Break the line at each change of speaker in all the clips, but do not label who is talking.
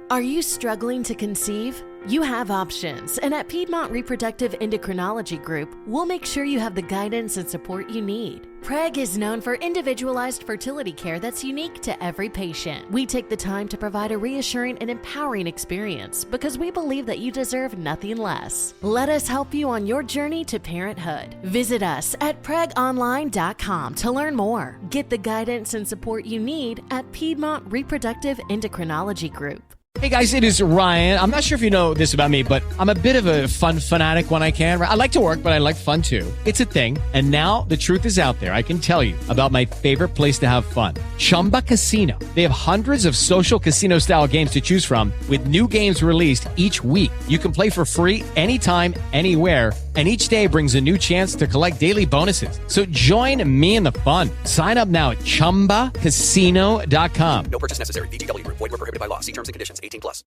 Are you struggling to conceive? You have options, and at Piedmont Reproductive Endocrinology Group, we'll make sure you have the guidance and support you need. PREG is known for individualized fertility care that's unique to every patient. We take the time to provide a reassuring and empowering experience because we believe that you deserve nothing less. Let us help you on your journey to parenthood. Visit us at pregonline.com to learn more. Get the guidance and support you need at Piedmont Reproductive Endocrinology Group.
Hey guys, it is Ryan. I'm not sure if you know this about me, but I'm a bit of a fun fanatic when I can. I like to work, but I like fun too. It's a thing. And now the truth is out there. I can tell you about my favorite place to have fun. Chumba Casino. They have hundreds of social casino style games to choose from with new games released each week. You can play for free anytime, anywhere. And each day brings a new chance to collect daily bonuses. So join me in the fun. Sign up now at ChumbaCasino.com.
No purchase necessary. VGW. Void where prohibited by law. See terms and conditions. 18+.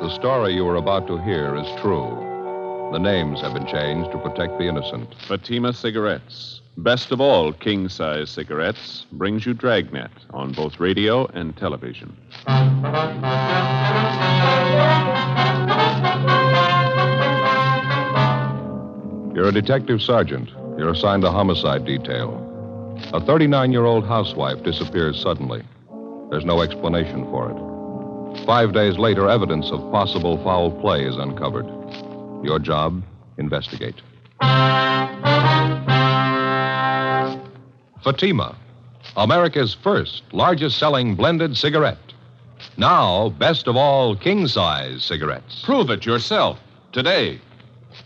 The story you are about to hear is true. The names have been changed to protect the innocent.
Fatima Cigarettes, best of all king-size cigarettes, brings you Dragnet on both radio and television.
You're a detective sergeant. You're assigned to homicide detail. A 39-year-old housewife disappears suddenly. There's no explanation for it. 5 days later, evidence of possible foul play is uncovered. Your job, investigate. Fatima, America's first largest-selling blended cigarette. Now, best of all king-size cigarettes.
Prove it yourself today.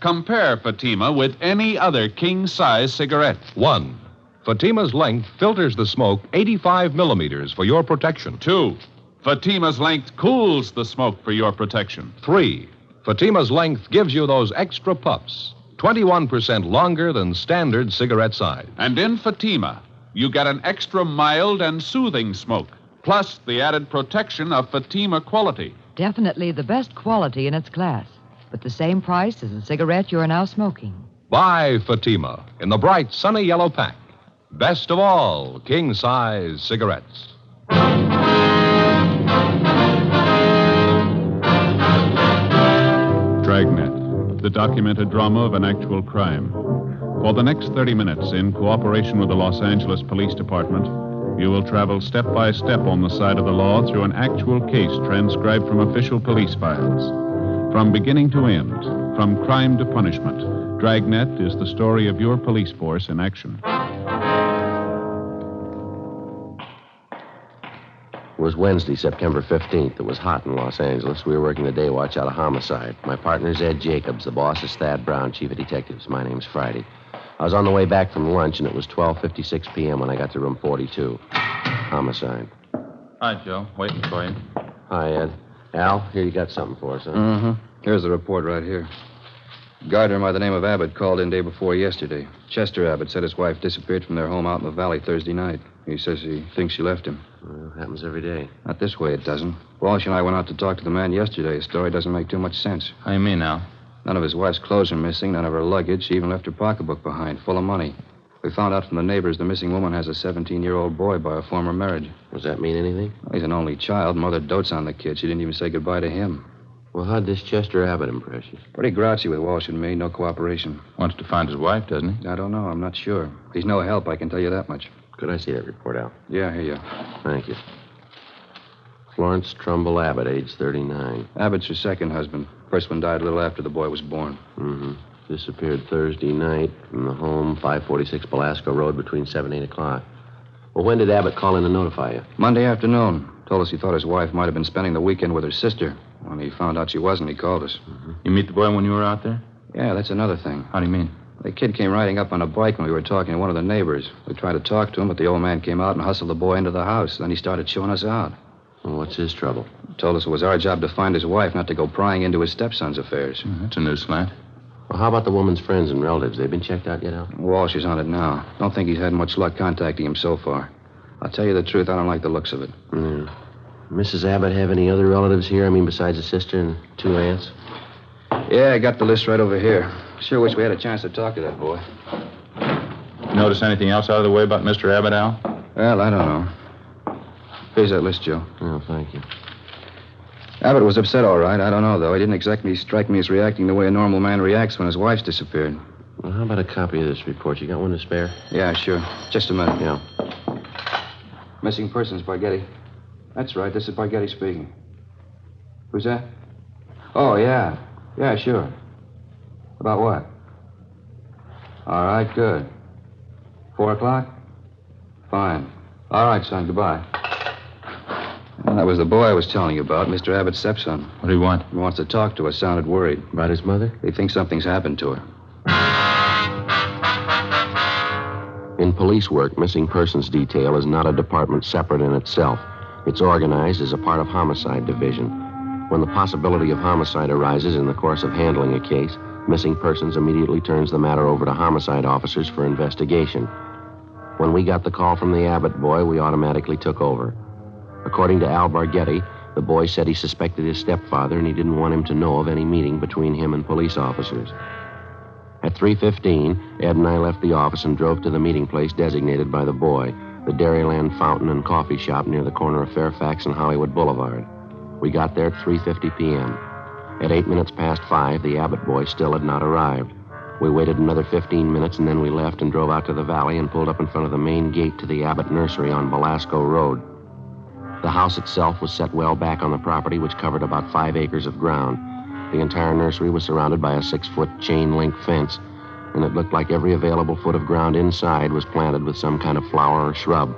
Compare Fatima with any other king-size cigarette.
1. Fatima's length filters the smoke 85 millimeters for your protection.
2. Fatima's length cools the smoke for your protection.
3. Fatima's length gives you those extra puffs, 21% longer than standard cigarette size.
And in Fatima, you get an extra mild and soothing smoke, plus the added protection of Fatima quality.
Definitely the best quality in its class, but the same price as the cigarette you're now smoking.
Buy Fatima in the bright, sunny yellow pack. Best of all king-size cigarettes.
Dragnet, the documented drama of an actual crime. For the next 30 minutes, in cooperation with the Los Angeles Police Department, you will travel step by step on the side of the law through an actual case transcribed from official police files. From beginning to end, from crime to punishment, Dragnet is the story of your police force in action.
It was Wednesday, September 15th. It was hot in Los Angeles. We were working the day watch out of homicide. My partner's Ed Jacobs. The boss is Thad Brown, chief of detectives. My name's Friday. I was on the way back from lunch, and it was 12:56 p.m. when I got to room 42. Homicide.
Hi, Joe. Waiting for you.
Hi, Ed. Al, here you got something for us, huh?
Mm-hmm. Here's the report right here. Gardener by the name of Abbott called in day before yesterday. Chester Abbott said his wife disappeared from their home out in the valley Thursday night. He says he thinks she left him.
Well, it happens every day.
Not this way, it doesn't. Walsh and I went out to talk to the man yesterday. His story doesn't make too much sense.
How you mean now?
None of his wife's clothes are missing, none of her luggage. She even left her pocketbook behind, full of money. We found out from the neighbors the missing woman has a 17-year-old boy by a former marriage.
Does that mean anything?
Well, he's an only child. Mother dotes on the kid. She didn't even say goodbye to him.
Well, how'd this Chester Abbott impress you?
Pretty grouchy with Walsh and me. No cooperation.
Wants to find his wife, doesn't he?
I don't know. I'm not sure. He's no help, I can tell you that much.
Could I see that report, Al?
Yeah, here you are.
Thank you. Florence Trumbull Abbott, age 39.
Abbott's her second husband. First one died a little after the boy was born.
Mm-hmm. Disappeared Thursday night from the home, 546 Belasco Road, between 7 and 8 o'clock. Well, when did Abbott call in to notify you?
Monday afternoon. Told us he thought his wife might have been spending the weekend with her sister. When he found out she wasn't, he called us.
Mm-hmm.
You meet the boy when you were out there?
Yeah, that's another thing.
How do you mean?
The kid came riding up on a bike when we were talking to one of the neighbors. We tried to talk to him, but the old man came out and hustled the boy into the house. Then he started chewing us out.
Well, what's his trouble?
Told us it was our job to find his wife, not to go prying into his stepson's affairs.
That's a new slant.
Well, how about the woman's friends and relatives? They've been checked out yet, Al?
Walsh is on it now. Don't think he's had much luck contacting him so far. I'll tell you the truth, I don't like the looks of it.
Yeah. Mrs. Abbott have any other relatives here? I mean, besides a sister and 2 aunts?
Yeah, I got the list right over here. Sure wish we had a chance to talk to that boy.
No notice anything else out of the way about Mr. Abbott, Al?
Well, I don't know. Here's that list, Joe.
Oh, thank you.
Abbott was upset, all right. I don't know, though. He didn't exactly strike me as reacting the way a normal man reacts when his wife's disappeared.
Well, how about a copy of this report? You got one to spare?
Yeah, sure. Just a minute.
Yeah.
Missing persons, Barghetti. That's right. This is Barghetti speaking. Who's that? Oh, yeah. Yeah, sure. About what? All right, good. 4 o'clock? Fine. All right, son. Goodbye. Well, that was the boy I was telling you about, Mr. Abbott's stepson.
What do you want?
He wants to talk to us. Sounded worried.
About his mother?
He thinks something's happened to her.
In police work, missing persons detail is not a department separate in itself. It's organized as a part of homicide division. When the possibility of homicide arises in the course of handling a case, missing persons immediately turns the matter over to homicide officers for investigation. When we got the call from the Abbott boy, we automatically took over. According to Al Barghetti, the boy said he suspected his stepfather and he didn't want him to know of any meeting between him and police officers. At 3:15, Ed and I left the office and drove to the meeting place designated by the boy, the Dairyland Fountain and Coffee Shop near the corner of Fairfax and Hollywood Boulevard. We got there at 3:50 p.m. At 8 minutes past 5, the Abbott boy still had not arrived. We waited another 15 minutes and then we left and drove out to the valley and pulled up in front of the main gate to the Abbott nursery on Velasco Road. The house itself was set well back on the property, which covered about 5 acres of ground. The entire nursery was surrounded by a 6-foot chain-link fence, and it looked like every available foot of ground inside was planted with some kind of flower or shrub.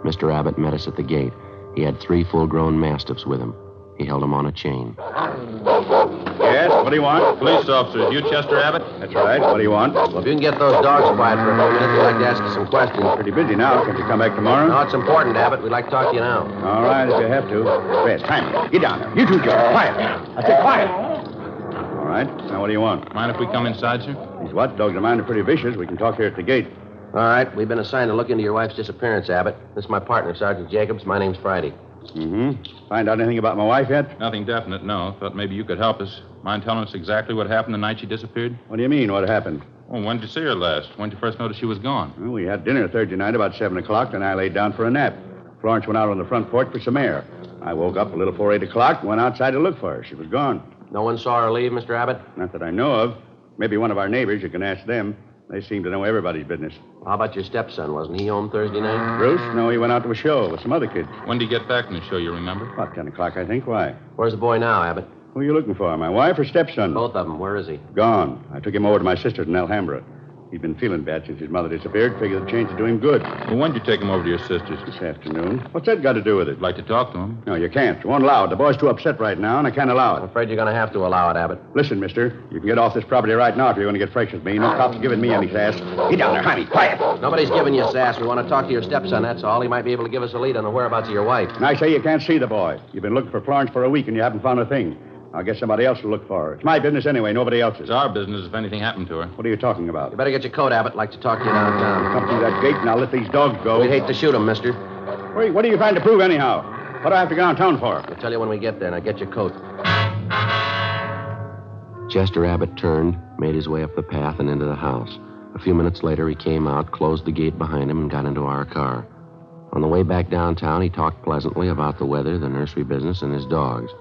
Mr. Abbott met us at the gate. He had 3 full-grown mastiffs with him. He held them on a chain.
Yes, what do you want?
Police officers, you Chester Abbott?
That's right. What do you want?
Well, if you can get those dogs quiet for a few minutes, we'd like to ask you some questions.
Pretty busy now. Can't you come back tomorrow?
No, it's important, Abbott. We'd like to talk to you now.
All right, if you have to. Fast, time. Get down there. You two, Joe. Quiet. I said quiet. All right. Now, what do you want?
Mind if we come inside, sir?
These watchdogs of mine are pretty vicious. We can talk here at the gate.
All right. We've been assigned to look into your wife's disappearance, Abbott. This is my partner, Sergeant Jacobs. My name's Friday.
Mm-hmm. Find out anything about my wife yet?
Nothing definite, no. Thought maybe you could help us. Mind telling us exactly what happened the night she disappeared?
What do you mean, what happened?
Well, when did you see her last? When did you first notice she was gone?
Well, we had dinner Thursday night about 7 o'clock, then I laid down for a nap. Florence went out on the front porch for some air. I woke up a little before 8 o'clock and went outside to look for her. She was gone.
No one saw her leave, Mr. Abbott?
Not that I know of. Maybe one of our neighbors. You can ask them. They seem to know everybody's business.
How about your stepson? Wasn't he home Thursday night?
Bruce? No, he went out to a show with some other kids.
When did he get back from the show, you remember?
About 10 o'clock, I think. Why?
Where's the boy now, Abbott?
Who are you looking for, my wife or stepson?
Both of them. Where is he?
Gone. I took him over to my sister's in Alhambra. He'd been feeling bad since his mother disappeared. Figured the change would do him good.
Well, when did you take him over to your sister's?
This afternoon. What's that got to do with it?
I'd like to talk to him.
No, you can't. You won't allow it. The boy's too upset right now, and I can't allow
I'm
it.
afraid you're going to have to allow it, Abbott.
Listen, mister. You can get off this property right now if you're going to get fresh with me. No cops giving me any sass. Get down there, honey. Quiet.
Nobody's giving you sass. We want to talk to your stepson, that's all. He might be able to give us a lead on the whereabouts of your wife.
And I say you can't see the boy. You've been looking for Florence for a week, and you haven't found a thing. I'll get somebody else to look for her. It's my business anyway, nobody else's.
It's our business if anything happened to her.
What are you talking about?
You better get your coat, Abbott. I'd like to talk to you downtown.
Come through that gate, and I'll let these dogs go.
We'd hate to shoot him, mister.
What are you trying to prove, anyhow? What do I have to go downtown for?
I'll tell you when we get there. Now get your coat. Chester Abbott turned, made his way up the path and into the house. A few minutes later, he came out, closed the gate behind him, and got into our car. On the way back downtown, he talked pleasantly about the weather, the nursery business, and his dogs.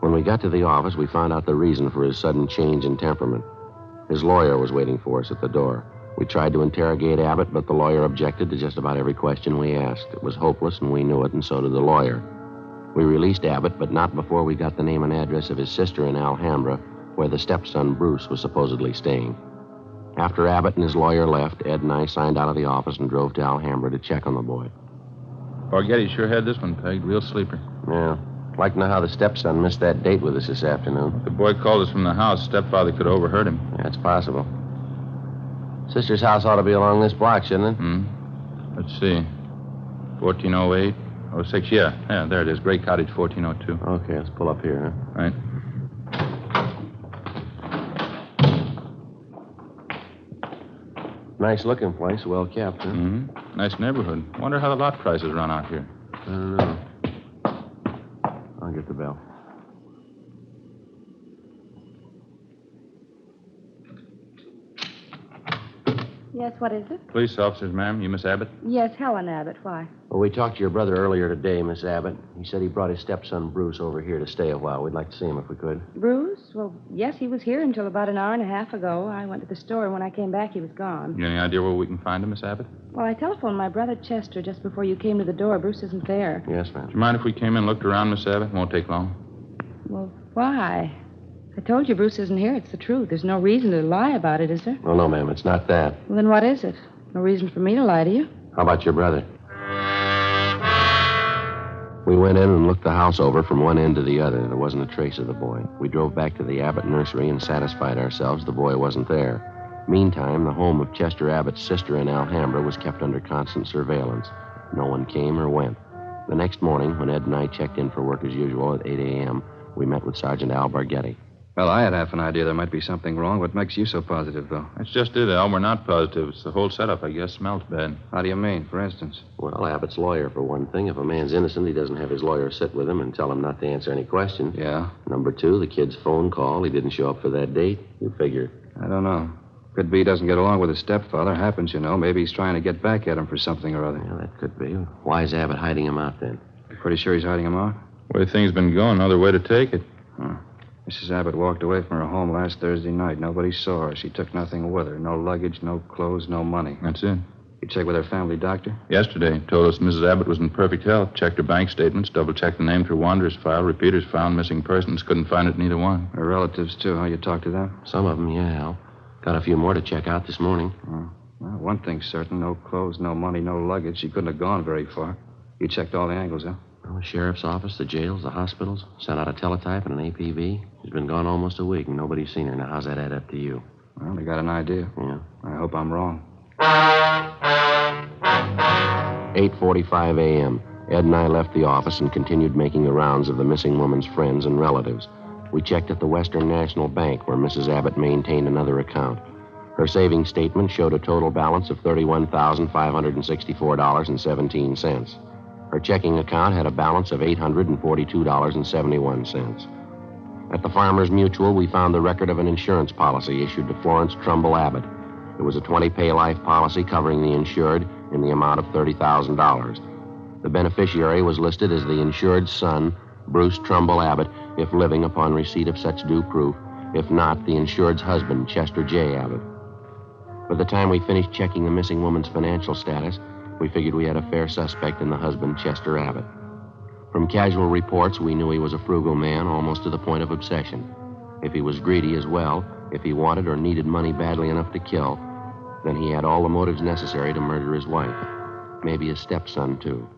When we got to the office, we found out the reason for his sudden change in temperament. His lawyer was waiting for us at the door. We tried to interrogate Abbott, but the lawyer objected to just about every question we asked. It was hopeless, and we knew it, and so did the lawyer. We released Abbott, but not before we got the name and address of his sister in Alhambra, where the stepson, Bruce, was supposedly staying. After Abbott and his lawyer left, Ed and I signed out of the office and drove to Alhambra to check on the boy.
Barghetti sure had this one pegged. Real sleeper.
Yeah. Like to know how the stepson missed that date with us this afternoon.
The boy called us from the house. Stepfather could have overheard him.
Yeah, it's possible. Sister's house ought to be along this block, shouldn't it?
Let's see. 1408. 06, yeah, there it is. Great Cottage, 1402.
Okay, let's pull up here, huh?
Right.
Nice looking place, well kept, huh?
Nice neighborhood. Wonder how the lot prices run out here.
I don't know. I'll get the bell.
Yes, what is it?
Police officers, ma'am. You Miss Abbott?
Yes, Helen Abbott. Why?
Well, we talked to your brother earlier today, Miss Abbott. He said he brought his stepson, Bruce, over here to stay a while. We'd like to see him if we could.
Bruce? Well, yes, he was here until about an hour and a half ago. I went to the store, and when I came back, he was gone.
You any idea where we can find him, Miss Abbott?
Well, I telephoned my brother Chester just before you came to the door. Bruce isn't there.
Yes, ma'am.
Do you mind if we came in and looked around, Miss Abbott? It won't take long.
Well, why? I told you Bruce isn't here. It's the truth. There's no reason to lie about it, is there?
Oh, no, ma'am. It's not that.
Well, then what is it? No reason for me to lie to you.
How about your brother? We went in and looked the house over from one end to the other. There wasn't a trace of the boy. We drove back to the Abbott nursery and satisfied ourselves the boy wasn't there. Meantime, the home of Chester Abbott's sister in Alhambra was kept under constant surveillance. No one came or went. The next morning, when Ed and I checked in for work as usual at 8 a.m., we met with Sergeant Al Barghetti.
Well, I had half an idea there might be something wrong. What makes you so positive, though?
That's just it, Al. We're not positive. It's the whole setup, I guess. Smells bad.
How do you mean, for instance?
Well, Abbott's lawyer, for one thing. If a man's innocent, he doesn't have his lawyer sit with him and tell him not to answer any questions.
Yeah?
Number two, the kid's phone call. He didn't show up for that date. You figure.
I don't know. Could be he doesn't get along with his stepfather. Happens, you know. Maybe he's trying to get back at him for something or other.
Yeah, that could be. Why is Abbott hiding him out, then?
Pretty sure he's hiding him out?
The way things been going, no other way to take it.
Huh. Mrs. Abbott walked away from her home last Thursday night. Nobody saw her. She took nothing with her. No luggage, no clothes, no money.
That's it.
You checked with her family doctor?
Yesterday, told us Mrs. Abbott was in perfect health. Checked her bank statements, double-checked the name through Wanderer's file. Repeaters found missing persons. Couldn't find it in either one.
Her relatives, too, huh? You talked to them?
Some of them, yeah, Al. Got a few more to check out this morning.
Oh. Well, one thing's certain. No clothes, no money, no luggage. She couldn't have gone very far. You checked all the angles, huh?
Well, the sheriff's office, the jails, the hospitals. Sent out a teletype and an APB. She's been gone almost a week, and nobody's seen her. Now, how's that add up to you?
Well, they got an idea.
Yeah.
I hope I'm wrong.
8:45 a.m. Ed and I left the office and continued making the rounds of the missing woman's friends and relatives. We checked at the Western National Bank, where Mrs. Abbott maintained another account. Her savings statement showed a total balance of $31,564.17. Her checking account had a balance of $842.71. At the Farmers Mutual, we found the record of an insurance policy issued to Florence Trumbull Abbott. It was a 20-pay life policy covering the insured in the amount of $30,000. The beneficiary was listed as the insured's son, Bruce Trumbull Abbott, if living upon receipt of such due proof. If not, the insured's husband, Chester J. Abbott. By the time we finished checking the missing woman's financial status, we figured we had a fair suspect in the husband, Chester Abbott. From casual reports, we knew he was a frugal man, almost to the point of obsession. If he was greedy as well, if he wanted or needed money badly enough to kill, then he had all the motives necessary to murder his wife. Maybe his stepson, too.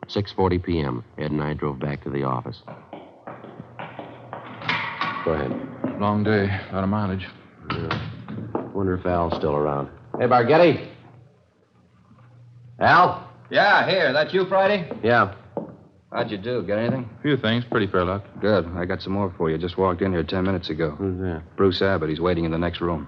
6:40 p.m., Ed and I drove back to the office. Go ahead.
Long day. A lot of mileage.
Yeah. Wonder if Al's still around. Hey, Barghetti. Al?
Yeah, here. That you, Friday?
Yeah.
How'd you do? Get anything?
A few things. Pretty fair luck.
Good. I got some more for you. Just walked in here 10 minutes ago.
Who's that?
Bruce Abbott. He's waiting in the next room.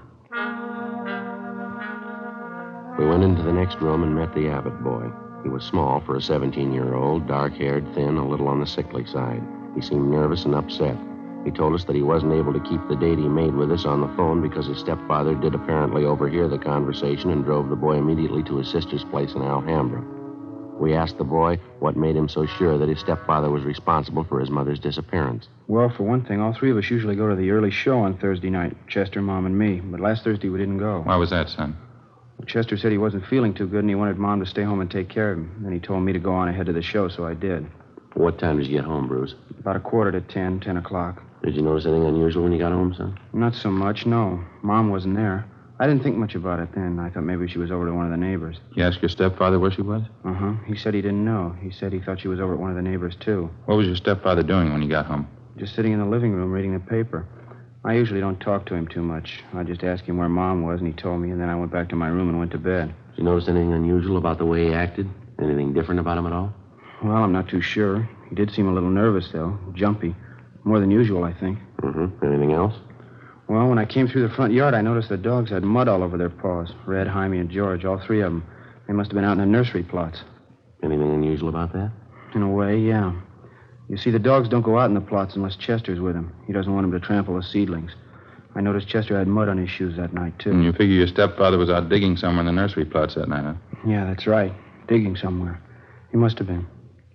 We went into the next room and met the Abbott boy. He was small for a 17-year-old, dark-haired, thin, a little on the sickly side. He seemed nervous and upset. He told us that he wasn't able to keep the date he made with us on the phone because his stepfather did apparently overhear the conversation and drove the boy immediately to his sister's place in Alhambra. We asked the boy what made him so sure that his stepfather was responsible for his mother's disappearance.
Well, for one thing, all three of us usually go to the early show on Thursday night, Chester, Mom, and me. But last Thursday we didn't go.
Why was that, son?
Chester said he wasn't feeling too good and he wanted Mom to stay home and take care of him. Then he told me to go on ahead to the show, so I did.
What time did you get home, Bruce?
About 10:15, 10 o'clock.
Did you notice anything unusual when you got home, son?
Not so much, no. Mom wasn't there. I didn't think much about it then. I thought maybe she was over to one of the neighbors.
You asked your stepfather where she was?
Uh-huh. He said he didn't know. He said he thought she was over at one of the neighbors, too.
What was your stepfather doing when you got home?
Just sitting in the living room reading the paper. I usually don't talk to him too much. I just asked him where Mom was, and he told me, and then I went back to my room and went to bed.
Did you notice anything unusual about the way he acted? Anything different about him at all?
Well, I'm not too sure. He did seem a little nervous, though. Jumpy. More than usual, I think.
Mm-hmm. Anything else?
Well, when I came through the front yard, I noticed the dogs had mud all over their paws. Red, Jaime, and George, all three of them. They must have been out in the nursery plots.
Anything unusual about that?
In a way, yeah. You see, the dogs don't go out in the plots unless Chester's with them. He doesn't want them to trample the seedlings. I noticed Chester had mud on his shoes that night, too.
And you figure your stepfather was out digging somewhere in the nursery plots that night, huh?
Yeah, that's right. Digging somewhere. He must have been.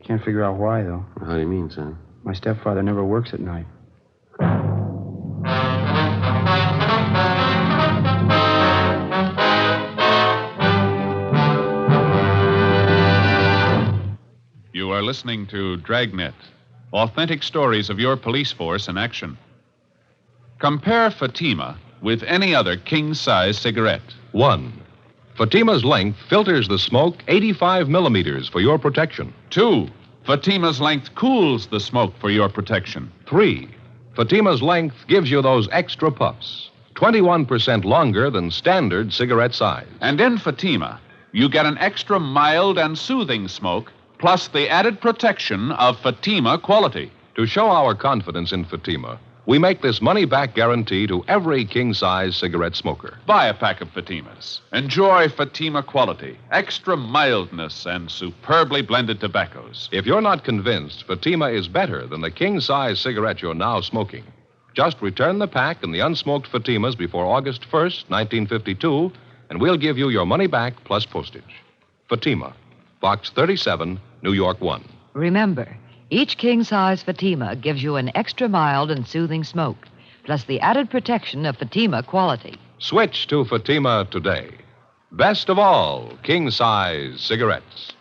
Can't figure out why, though.
How do you mean, son?
My stepfather never works at night.
You are listening to Dragnet, authentic stories of your police force in action. Compare Fatima with any other king-size cigarette.
1. Fatima's length filters the smoke 85 millimeters for your protection.
2. Fatima's length cools the smoke for your protection.
3. Fatima's length gives you those extra puffs, 21% longer than standard cigarette size.
And in Fatima, you get an extra mild and soothing smoke, plus the added protection of Fatima quality.
To show our confidence in Fatima, we make this money-back guarantee to every king-size cigarette smoker.
Buy a pack of Fatimas. Enjoy Fatima quality, extra mildness, and superbly blended tobaccos.
If you're not convinced Fatima is better than the king-size cigarette you're now smoking, just return the pack and the unsmoked Fatimas before August 1st, 1952, and we'll give you your money back plus postage. Fatima, Box 37, New York 1.
Remember, each king-size Fatima gives you an extra mild and soothing smoke, plus the added protection of Fatima quality.
Switch to Fatima today. Best of all, king-size cigarettes.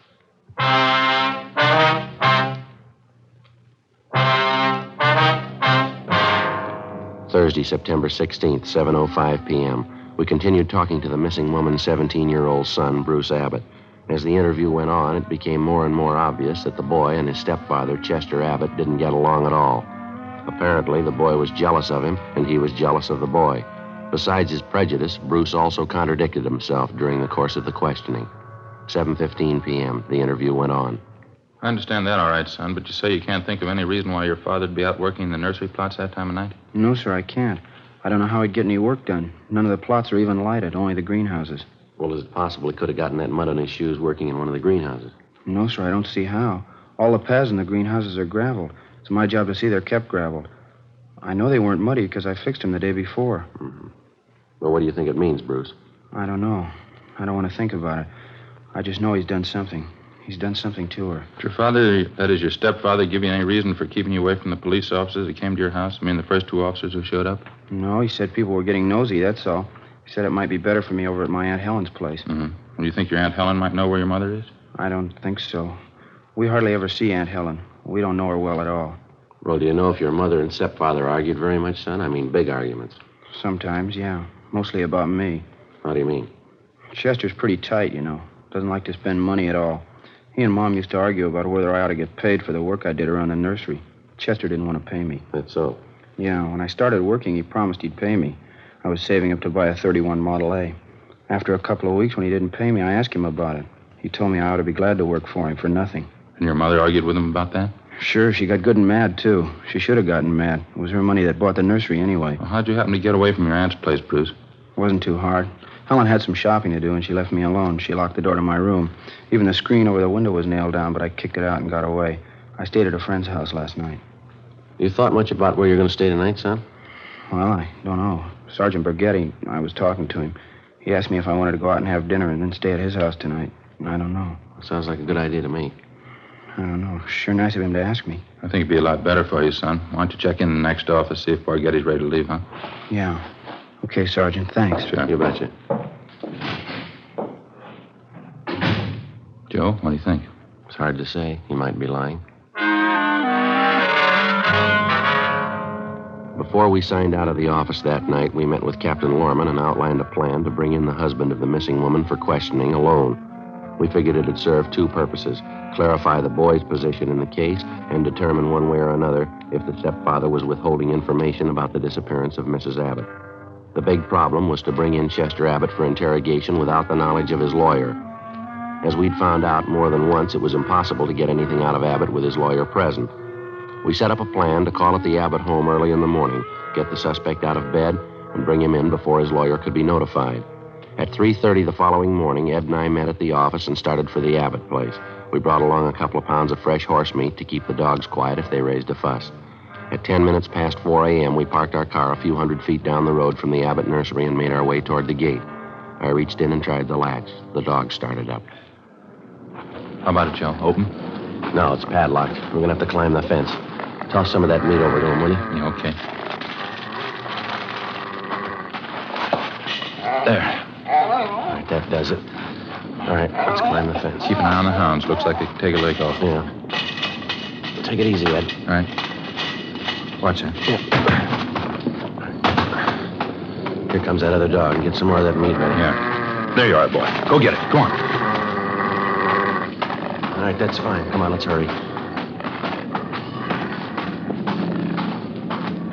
Thursday, September 16th, 7:05 p.m. We continued talking to the missing woman's 17-year-old son, Bruce Abbott. As the interview went on, it became more and more obvious that the boy and his stepfather, Chester Abbott, didn't get along at all. Apparently, the boy was jealous of him, and he was jealous of the boy. Besides his prejudice, Bruce also contradicted himself during the course of the questioning. 7:15 p.m., the interview went on.
I understand that all right, son, but you say you can't think of any reason why your father'd be out working in the nursery plots that time of night?
No, sir, I can't. I don't know how he'd get any work done. None of the plots are even lighted, only the greenhouses.
Well, is it possible he could have gotten that mud on his shoes working in one of the greenhouses?
No, sir, I don't see how. All the paths in the greenhouses are graveled. It's my job to see they're kept graveled. I know they weren't muddy because I fixed them the day before.
Mm-hmm. Well, what do you think it means, Bruce?
I don't know. I don't want to think about it. I just know he's done something. He's done something to her.
Did your father, that is your stepfather, give you any reason for keeping you away from the police officers that came to your house? I mean, the first two officers who showed up?
No, he said people were getting nosy, that's all. He said it might be better for me over at my Aunt Helen's place.
Mm-hmm. Well, do you think your Aunt Helen might know where your mother is?
I don't think so. We hardly ever see Aunt Helen. We don't know her well at all.
Well, do you know if your mother and stepfather argued very much, son? I mean, big arguments.
Sometimes, yeah. Mostly about me.
How do you mean?
Chester's pretty tight, you know. Doesn't like to spend money at all. He and Mom used to argue about whether I ought to get paid for the work I did around the nursery. Chester didn't want to pay me.
That's so?
Yeah, when I started working, he promised he'd pay me. I was saving up to buy a 31 Model A. After a couple of weeks, when he didn't pay me, I asked him about it. He told me I ought to be glad to work for him for nothing.
And your mother argued with him about that?
Sure, she got good and mad, too. She should have gotten mad. It was her money that bought the nursery anyway.
Well, how'd you happen to get away from your aunt's place, Bruce?
It wasn't too hard. Helen had some shopping to do, and she left me alone. She locked the door to my room. Even the screen over the window was nailed down, but I kicked it out and got away. I stayed at a friend's house last night.
You thought much about where you're going to stay tonight, son?
Well, I don't know. Sergeant Brigetti, I was talking to him. He asked me if I wanted to go out and have dinner and then stay at his house tonight. I don't know.
Sounds like a good idea to me.
I don't know. Sure nice of him to ask me.
I think it'd be a lot better for you, son. Why don't you check in the next office, see if Bargetti's ready to leave, huh?
Yeah. Okay, Sergeant. Thanks.
Sure.
You betcha.
Joe, what do you think?
It's hard to say. He might be lying. Before we signed out of the office that night, we met with Captain Lorman and outlined a plan to bring in the husband of the missing woman for questioning alone. We figured it'd serve two purposes: clarify the boy's position in the case and determine one way or another if the stepfather was withholding information about the disappearance of Mrs. Abbott. The big problem was to bring in Chester Abbott for interrogation without the knowledge of his lawyer. As we'd found out more than once, it was impossible to get anything out of Abbott with his lawyer present. We set up a plan to call at the Abbott home early in the morning, get the suspect out of bed, and bring him in before his lawyer could be notified. At 3:30 the following morning, Ed and I met at the office and started for the Abbott place. We brought along a couple of pounds of fresh horse meat to keep the dogs quiet if they raised a fuss. At 10 minutes past 4 a.m., we parked our car a few hundred feet down the road from the Abbott nursery and made our way toward the gate. I reached in and tried the latch. The dog started up.
How about it, Joe? Open?
No, it's padlocked. We're going to have to climb the fence. Toss some of that meat over to him, will you?
Yeah, okay. There.
All right, that does it. All right, let's climb the fence.
Keep an eye on the hounds. Looks like they could take a leg off.
Yeah. Take it easy, Ed.
All right. Watch that.
Yeah. Here comes that other dog. Get some more of that meat ready.
Yeah. There you are, boy. Go get it. Go on.
All right, that's fine. Come on, let's hurry.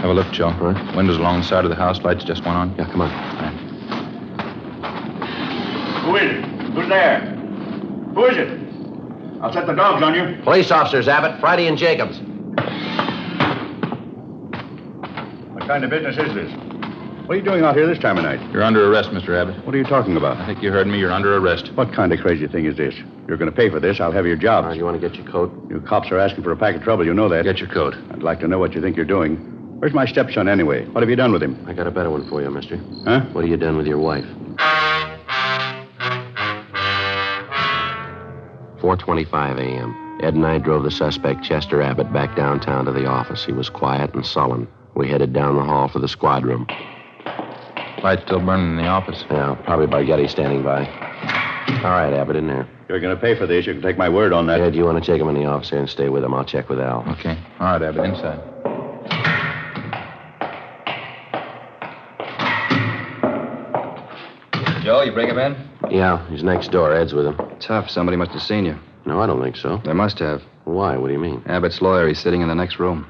Have a look, Joe.
What?
Windows along the side of the house. Lights just went on.
Yeah, come on.
All right.
Who is it? Who's there? Who is it? I'll set the dogs on you.
Police officers, Abbott. Friday and Jacobs.
What kind of business is this? What are you doing out here this time of night?
You're under arrest, Mr. Abbott.
What are you talking about?
I think you heard me. You're under arrest.
What kind of crazy thing is this? You're going to pay for this. I'll have your job.
All right, you want to get your coat?
You cops are asking for a pack of trouble. You know that.
Get your coat.
I'd like to know what you think you're doing. Where's my stepson, anyway? What have you done with him?
I got a better one for you, mister.
Huh?
What have you done with your wife? 4:25 a.m. Ed and I drove the suspect, Chester Abbott, back downtown to the office. He was quiet and sullen. We headed down the hall for the squad room.
Light still burning in the office.
Yeah, probably Bargetty standing by. All right, Abbott, in there.
You're going to pay for this. You can take my word on that.
Ed, you want to take him in the office here and stay with him? I'll check with Al.
Okay. All right, Abbott. Inside.
Joe, you bring him in?
Yeah, he's next door. Ed's with him.
Tough. Somebody must have seen you.
No, I don't think so.
They must have.
Why? What do you mean?
Abbott's lawyer. He's sitting in the next room.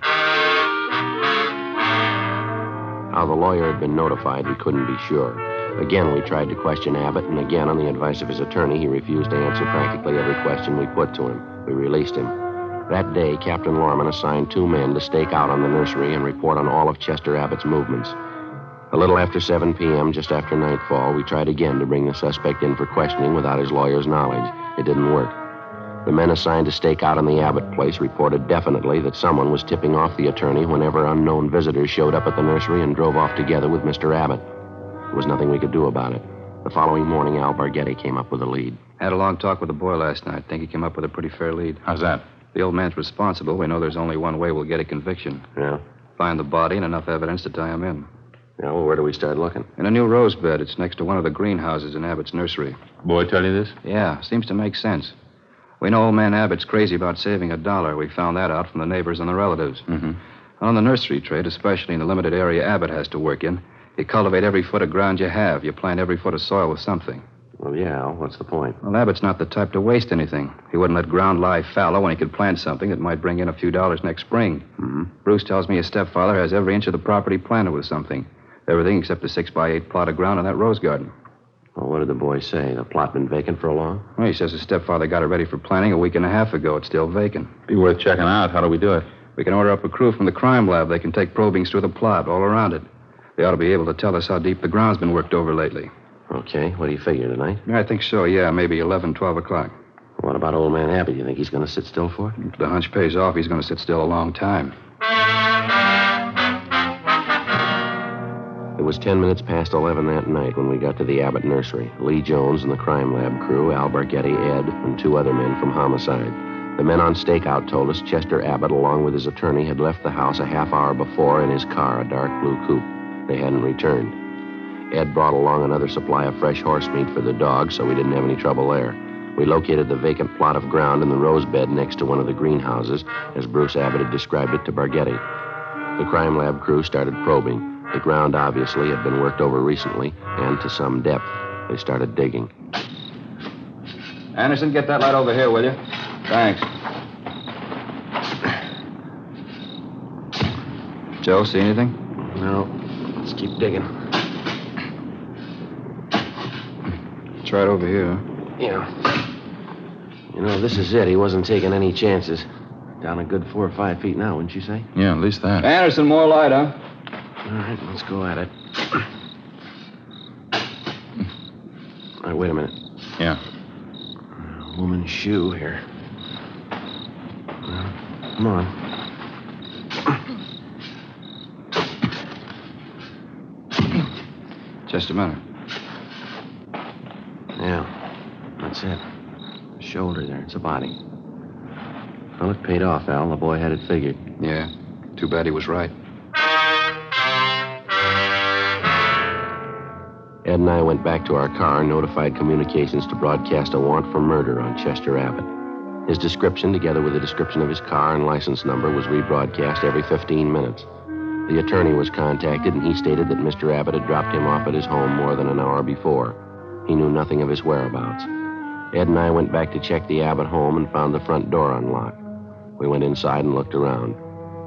How the lawyer had been notified, we couldn't be sure. Again, we tried to question Abbott, and again, on the advice of his attorney, he refused to answer practically every question we put to him. We released him. That day, Captain Lorman assigned 2 men to stake out on the nursery and report on all of Chester Abbott's movements. A little after 7 p.m., just after nightfall, we tried again to bring the suspect in for questioning without his lawyer's knowledge. It didn't work. The men assigned to stake out on the Abbott place reported definitely that someone was tipping off the attorney whenever unknown visitors showed up at the nursery and drove off together with Mr. Abbott. There was nothing we could do about it. The following morning, Al Bargetty came up with a lead.
Had a long talk with the boy last night. Think he came up with a pretty fair lead.
How's that?
The old man's responsible. We know there's only one way we'll get a conviction.
Yeah?
Find the body and enough evidence to tie him in.
Yeah, well, where do we start looking?
In a new rose bed. It's next to one of the greenhouses in Abbott's nursery.
Boy tell you this?
Yeah, seems to make sense. We know old man Abbott's crazy about saving $1. We found that out from the neighbors and the relatives.
Mm-hmm.
On the nursery trade, especially in the limited area Abbott has to work in, you cultivate every foot of ground you have. You plant every foot of soil with something.
Well, yeah, Al, what's the point?
Well, Abbott's not the type to waste anything. He wouldn't let ground lie fallow when he could plant something that might bring in a few dollars next spring.
Mm-hmm.
Bruce tells me his stepfather has every inch of the property planted with something. Everything except a 6x8 plot of ground in that rose garden.
Well, what did the boy say? The plot been vacant for a long?
Well, he says his stepfather got it ready for planting a week and a half ago. It's still vacant.
Be worth checking out. How do we do it?
We can order up a crew from the crime lab. They can take probings through the plot, all around it. They ought to be able to tell us how deep the ground's been worked over lately.
Okay, what do you figure, tonight?
I think so, yeah. Maybe 11, 12 o'clock.
What about old man Abbott? You think he's going to sit still for it?
If the hunch pays off, he's going to sit still a long time.
It was 10 minutes past 11 that night when we got to the Abbott nursery. Lee Jones and the crime lab crew, Al Bargetty, Ed, and 2 other men from homicide. The men on stakeout told us Chester Abbott, along with his attorney, had left the house a half hour before in his car, a dark blue coupe. They hadn't returned. Ed brought along another supply of fresh horse meat for the dogs, so we didn't have any trouble there. We located the vacant plot of ground in the rose bed next to one of the greenhouses, as Bruce Abbott had described it to Bargetty. The crime lab crew started probing. The ground obviously had been worked over recently, and to some depth. They started digging.
Anderson, get that light over here, will you? Thanks.
Joe, see anything?
No. Let's keep digging.
Try it over here.
Yeah. You know, this is it. He wasn't taking any chances. Down a good 4 or 5 feet now, wouldn't you say?
Yeah, at least that.
Anderson, more light, huh?
All right, let's go at it. All right, wait a minute.
Yeah.
A woman's shoe here. Come on.
Just a minute.
Yeah, that's it. The shoulder there, it's a body. Well, it paid off, Al. The boy had it figured.
Yeah. Too bad he was right.
Ed and I went back to our car and notified communications to broadcast a warrant for murder on Chester Abbott. His description, together with the description of his car and license number, was rebroadcast every 15 minutes. The attorney was contacted, and he stated that Mr. Abbott had dropped him off at his home more than an hour before. He knew nothing of his whereabouts. Ed and I went back to check the Abbott home and found the front door unlocked. We went inside and looked around.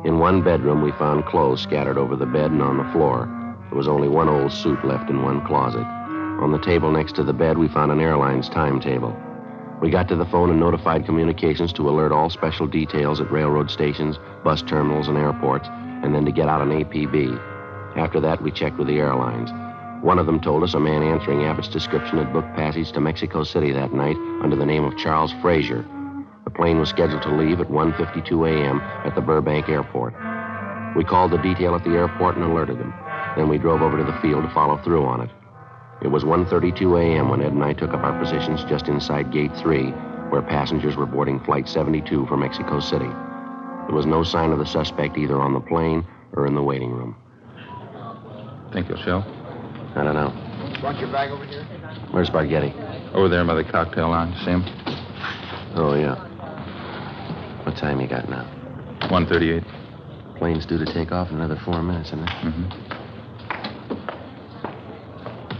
In one bedroom, we found clothes scattered over the bed and on the floor. There was only one old suit left in one closet. On the table next to the bed, we found an airline's timetable. We got to the phone and notified communications to alert all special details at railroad stations, bus terminals, and airports, and then to get out an APB. After that, we checked with the airlines. One of them told us a man answering Abbott's description had booked passage to Mexico City that night under the name of Charles Frazier. The plane was scheduled to leave at 1:52 a.m. at the Burbank Airport. We called the detail at the airport and alerted them. Then we drove over to the field to follow through on it. It was 1:32 a.m. when Ed and I took up our positions just inside Gate 3, where passengers were boarding Flight 72 for Mexico City. There was no sign of the suspect either on the plane or in the waiting room.
Think he'll show?
I don't know.
Want your bag over here?
Where's Spaghetti?
Over there by the cocktail lounge. See him?
Oh, yeah. What time you got now?
1:38.
Plane's due to take off in another 4 minutes, isn't it?
Mm-hmm.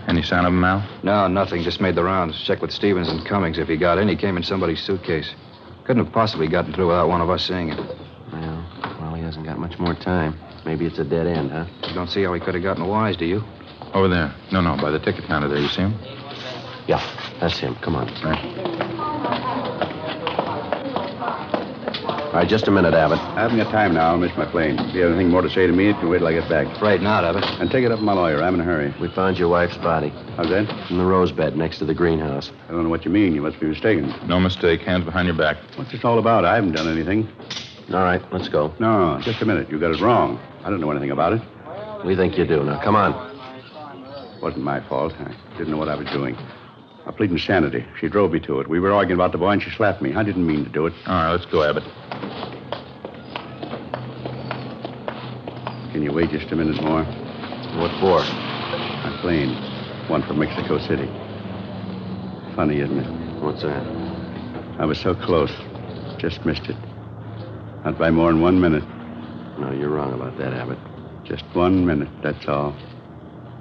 Any sign of him, Al?
No, nothing. Just made the rounds. Checked with Stevens and Cummings. If he got in, he came in somebody's suitcase. Couldn't have possibly gotten through without one of us seeing it.
Well, he hasn't got much more time. Maybe it's a dead end, huh?
You don't see how he could have gotten wise, do you?
Over there. No, by the ticket counter there. You see him?
Yeah, that's him. Come on. All right, just a minute, Abbott.
I haven't got time now. I'll miss my plane. If you have anything more to say to me, you can wait till I get back.
Afraid not, Abbott.
And take it up with my lawyer. I'm in a hurry.
We found your wife's body.
How's that?
In the rose bed next to the greenhouse.
I don't know what you mean. You must be mistaken.
No mistake. Hands behind your back.
What's this all about? I haven't done anything.
All right, let's go.
No, just a minute. You got it wrong. I don't know anything about it.
We think you do. Now, come on.
Wasn't my fault. I didn't know what I was doing. I plead insanity. She drove me to it. We were arguing about the boy, and she slapped me. I didn't mean to do it.
All right, let's go, Abbott.
Can you wait just a minute more?
What for?
My plane. One for Mexico City. Funny, isn't it?
What's that?
I was so close. Just missed it. Not by more than 1 minute.
No, you're wrong about that, Abbott.
Just 1 minute, that's all.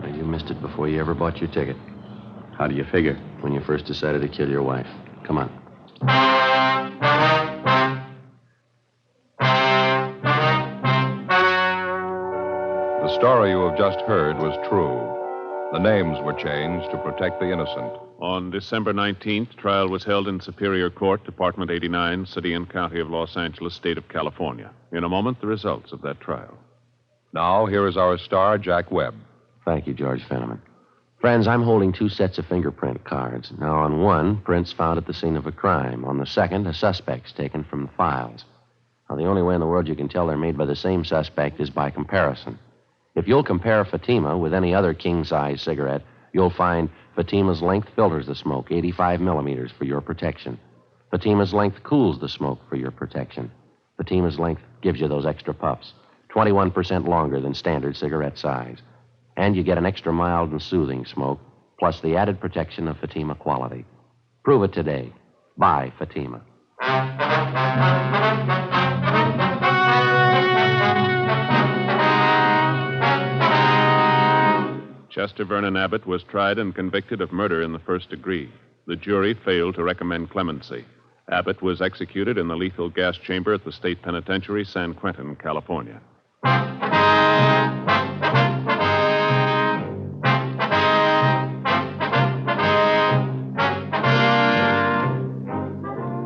Well, you missed it before you ever bought your ticket.
How do you figure?
When you first decided to kill your wife. Come on.
The story you have just heard was true. The names were changed to protect the innocent.
On December 19th, trial was held in Superior Court, Department 89, City and County of Los Angeles, State of California. In a moment, the results of that trial.
Now, here is our star, Jack Webb.
Thank you, George Fenneman. Friends, I'm holding 2 sets of fingerprint cards. Now, on one, prints found at the scene of a crime. On the second, a suspect's taken from the files. Now, the only way in the world you can tell they're made by the same suspect is by comparison. If you'll compare Fatima with any other king-size cigarette, you'll find Fatima's length filters the smoke, 85 millimeters, for your protection. Fatima's length cools the smoke for your protection. Fatima's length gives you those extra puffs, 21% longer than standard cigarette size. And you get an extra mild and soothing smoke, plus the added protection of Fatima quality. Prove it today. Buy Fatima.
Chester Vernon Abbott was tried and convicted of murder in the first degree. The jury failed to recommend clemency. Abbott was executed in the lethal gas chamber at the State Penitentiary, San Quentin, California.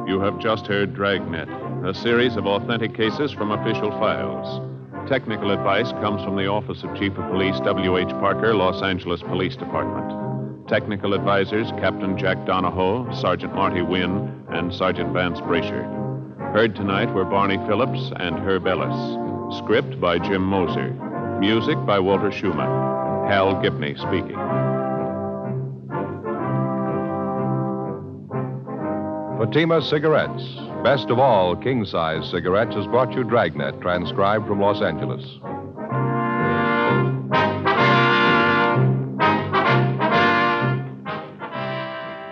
You have just heard Dragnet, a series of authentic cases from official files. Technical advice comes from the Office of Chief of Police W.H. Parker, Los Angeles Police Department. Technical advisors Captain Jack Donahoe, Sergeant Marty Wynn, and Sergeant Vance Brasher. Heard tonight were Barney Phillips and Herb Ellis. Script by Jim Moser. Music by Walter Schumann. Hal Gibney speaking.
Fatima Cigarettes, best of all king-size cigarettes, has brought you Dragnet, transcribed from Los Angeles.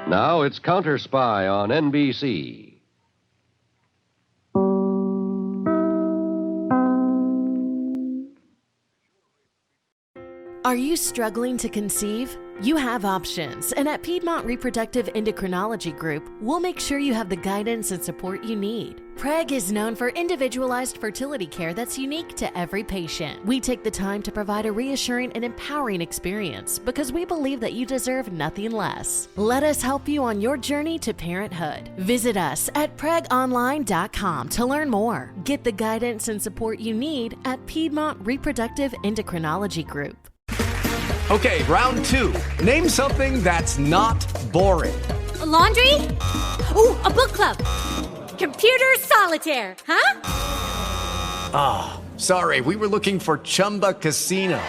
Now it's Counter Spy on NBC.
Are you struggling to conceive? You have options, and at Piedmont Reproductive Endocrinology Group, we'll make sure you have the guidance and support you need. PREG is known for individualized fertility care that's unique to every patient. We take the time to provide a reassuring and empowering experience because we believe that you deserve nothing less. Let us help you on your journey to parenthood. Visit us at pregonline.com to learn more. Get the guidance and support you need at Piedmont Reproductive Endocrinology Group.
Okay, round two. Name something that's not boring.
A laundry? Ooh, a book club. Computer solitaire, huh?
Ah, oh, sorry, we were looking for Chumba Casino.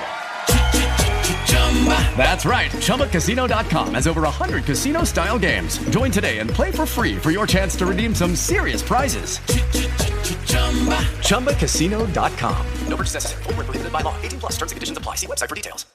That's right, ChumbaCasino.com has over 100 casino-style games. Join today and play for free for your chance to redeem some serious prizes. ChumbaCasino.com.
No purchase necessary. Void where prohibited by law. 18+ terms and conditions apply. See website for details.